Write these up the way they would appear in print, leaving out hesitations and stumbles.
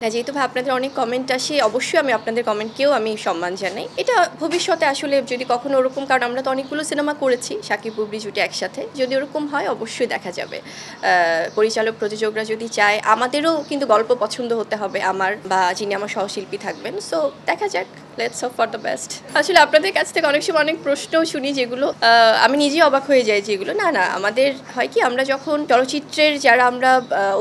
যেহেতু ভাই আপনাদের অনেক কমেন্ট আসে, অবশ্যই আমি আপনাদের কমেন্টকেও আমি সম্মান জানাই। এটা ভবিষ্যতে আসলে যদি কখনো ওরকম, কারণ আমরা তো অনেকগুলো সিনেমা করেছি সাকিব বুবলি জুটি একসাথে, যদি ওরকম হয় অবশ্যই দেখা যাবে। পরিচালক প্রযোজকরা যদি চায়, আমাদেরও কিন্তু গল্প পছন্দ হতে হবে আমার, বা যিনি আমার সহশিল্পী থাকবেন। সো দেখা যাক, let's hope for the best. আসলে আপনাদের কাছ থেকে অনেক সময় অনেক প্রশ্নও শুনি, যেগুলো আমি নিজেই অবাক হয়ে যাই। যেগুলো না না আমাদের হয় কি, আমরা যখন চলচ্চিত্রের যারা আমরা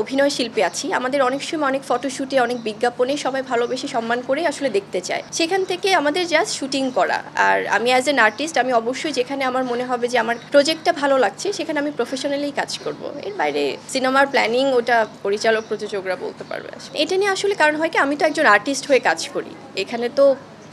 অভিনয় শিল্পী আছি, আমাদের অনেক সময় অনেক ফটোশুটে, অনেক বিজ্ঞাপনে সবাই ভালোবেসে সম্মান করে আসলে দেখতে চায়। সেখান থেকে আমাদের জাস্ট শুটিং করা। আর আমি অ্যাজ এন আর্টিস্ট, আমি অবশ্যই যেখানে আমার মনে হবে যে আমার প্রজেক্টটা ভালো লাগছে, সেখানে আমি প্রফেশনালি কাজ করব। এর বাইরে সিনেমার প্ল্যানিং ওটা পরিচালক প্রযোজকরা বলতে পারবে। এটা নিয়ে আসলে কারণ হয় কি, আমি তো একজন আর্টিস্ট হয়ে কাজ করি, এখানে তো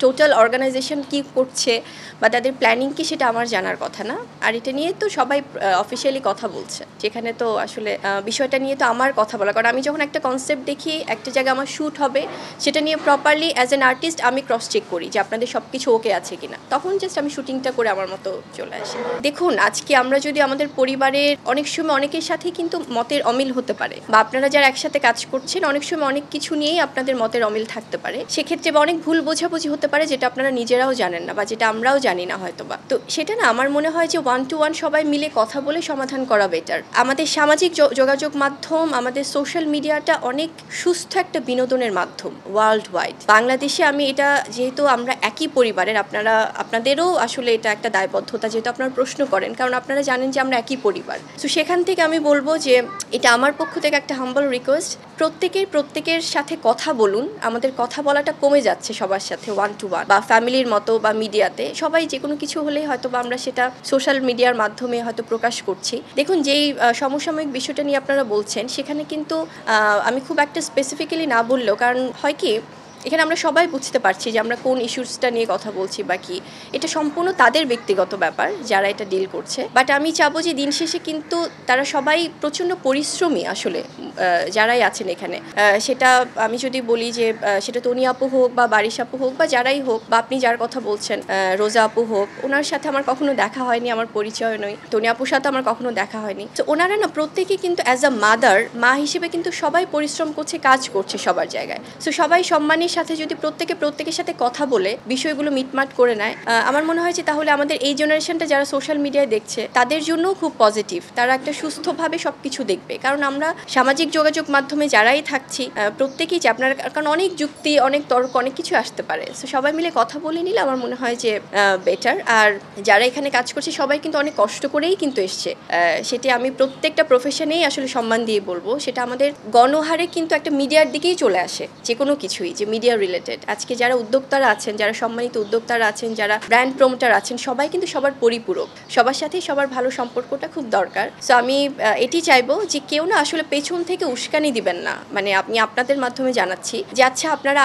টোটাল অর্গানাইজেশন কী করছে বা তাদের প্ল্যানিং কী সেটা আমার জানার কথা না। আর এটা নিয়ে তো সবাই অফিসিয়ালি কথা বলছে, যেখানে তো আসলে বিষয়টা নিয়ে তো আমার কথা বলা, কারণ আমি যখন একটা কনসেপ্ট দেখি একটা জায়গায় আমার শ্যুট হবে, সেটা নিয়ে প্রপারলি অ্যাজ অ্যান আর্টিস্ট আমি ক্রস চেক করি যে আপনাদের সব কিছু ওকে আছে কিনা, তখন জাস্ট আমি শুটিংটা করে আমার মতো চলে আসি। দেখুন, আজকে আমরা যদি আমাদের পরিবারের অনেক সময় অনেকের সাথে কিন্তু মতের অমিল হতে পারে, বা আপনারা যারা একসাথে কাজ করছেন অনেক সময় অনেক কিছু নিয়েই আপনাদের মতের অমিল থাকতে পারে, সেক্ষেত্রে বা অনেক ভুল বোঝাবুঝি হতে পারে, যেটা আপনারা নিজেরাও জানেন না বা যেটা আমরাও জানি না হয়তো বা। তো সেটা না, আমার মনে হয় যে 1 to 1 সবাই মিলে কথা বলে সমাধান করা বেটার। আমাদের সামাজিক যোগাযোগ মাধ্যম, আমাদের সোশ্যাল মিডিয়াটা অনেক সুস্থ একটা বিনোদনের মাধ্যম ওয়ার্ল্ড ওয়াইড। বাংলাদেশে আমি এটা, যেহেতু আমরা একই পরিবারের, আপনাদেরও আসলে এটা একটা দায়বদ্ধতা, যেহেতু আপনারা প্রশ্ন করেন, কারণ আপনারা জানেন যে আমরা একই পরিবার। তো সেখান থেকে আমি বলবো যে এটা আমার পক্ষ থেকে একটা হাম্বল রিকোয়েস্ট, প্রত্যেকের সাথে কথা বলুন। আমাদের কথা বলাটা কমে যাচ্ছে সবার সাথে 1 to 1 বা ফ্যামিলির মতো বা মিডিয়াতে, সবাই যে কোনো কিছু হলেই হয়তো বা আমরা সেটা সোশ্যাল মিডিয়ার মাধ্যমে হয়তো প্রকাশ করছি। দেখুন, যেই সমসাময়িক বিষয়টা নিয়ে আপনারা বলছেন, সেখানে কিন্তু আমি খুব একটা স্পেসিফিক্যালি না বললেও, কারণ হয় কি, এখানে আমরা সবাই বুঝতে পারছি যে আমরা কোন ইস্যুসটা নিয়ে কথা বলছি বা কি, এটা সম্পূর্ণ তাদের ব্যক্তিগত ব্যাপার যারা এটা ডিল করছে। বাট আমি চাবো যে দিন শেষে কিন্তু তারা সবাই প্রচণ্ড পরিশ্রমী আসলে, যারাই আছেন এখানে। সেটা আমি যদি বলি যে সেটা তনি আপু হোক বা বারিশ আপু হোক বা যারাই হোক, বা আপনি যার কথা বলছেন রোজা আপু হোক, ওনার সাথে আমার কখনো দেখা হয়নি, আমার পরিচয় নয়। তনি আপুর সাথে আমার কখনো দেখা হয়নি। তো ওনারা না প্রত্যেকেই কিন্তু অ্যাজ আ মাদার, মা হিসেবে কিন্তু সবাই পরিশ্রম করছে, কাজ করছে সবার জায়গায়। সো সবাই সম্মানের সাথে যদি প্রত্যেকের সাথে কথা বলে বিষয়গুলো মিটমাট করে নেয়, আমার মনে হয় যে তাহলে আমাদের এই জেনারেশনটা যারা সোশ্যাল মিডিয়ায় দেখছে, তাদের জন্যও খুব পজিটিভ। তারা একটা সুস্থভাবে সব কিছু দেখবে, কারণ আমরা সামাজিক যোগাযোগ মাধ্যমে যারাই থাকছি প্রত্যেকেই যে আপনার, কারণ অনেক যুক্তি, অনেক তর্ক, অনেক কিছু আসতে পারে। সো সবাই মিলে কথা বলে নিলে আমার মনে হয় যে বেটার। আর যারা এখানে কাজ করছে সবাই কিন্তু অনেক কষ্ট করেই কিন্তু এসছে, সেটি আমি প্রত্যেকটা প্রফেশনেই আসলে সম্মান দিয়ে বলবো। সেটা আমাদের গণহারে কিন্তু একটা মিডিয়ার দিকেই চলে আসে, যে কোনো কিছুই যে মিডিয়া রিলেটেড। আজকে যারা উদ্যোক্তারা আছেন, যারা সম্মানিত উদ্যোক্তারা আছেন, যারা ব্র্যান্ড প্রমোটার আছেন, সবাই কিন্তু সবার পরিপূরক, সবার সাথেই সবার ভালো সম্পর্কটা খুব দরকার। সো আমি এটি চাইবো যে কেউ না আসলে পেছন থেকে উস্কানি দিবেন না, মানে আমি আপনাদের মাধ্যমে জানাচ্ছি যে আচ্ছা আপনারা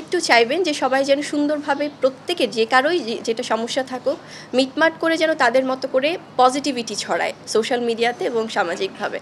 একটু চাইবেন যে সবাই যেন সুন্দরভাবে, প্রত্যেকের যে কারোই যেটা সমস্যা থাকুক, মিটমাট করে যেন তাদের মতো করে পজিটিভিটি ছড়ায় সোশ্যাল মিডিয়াতে এবং সামাজিকভাবে।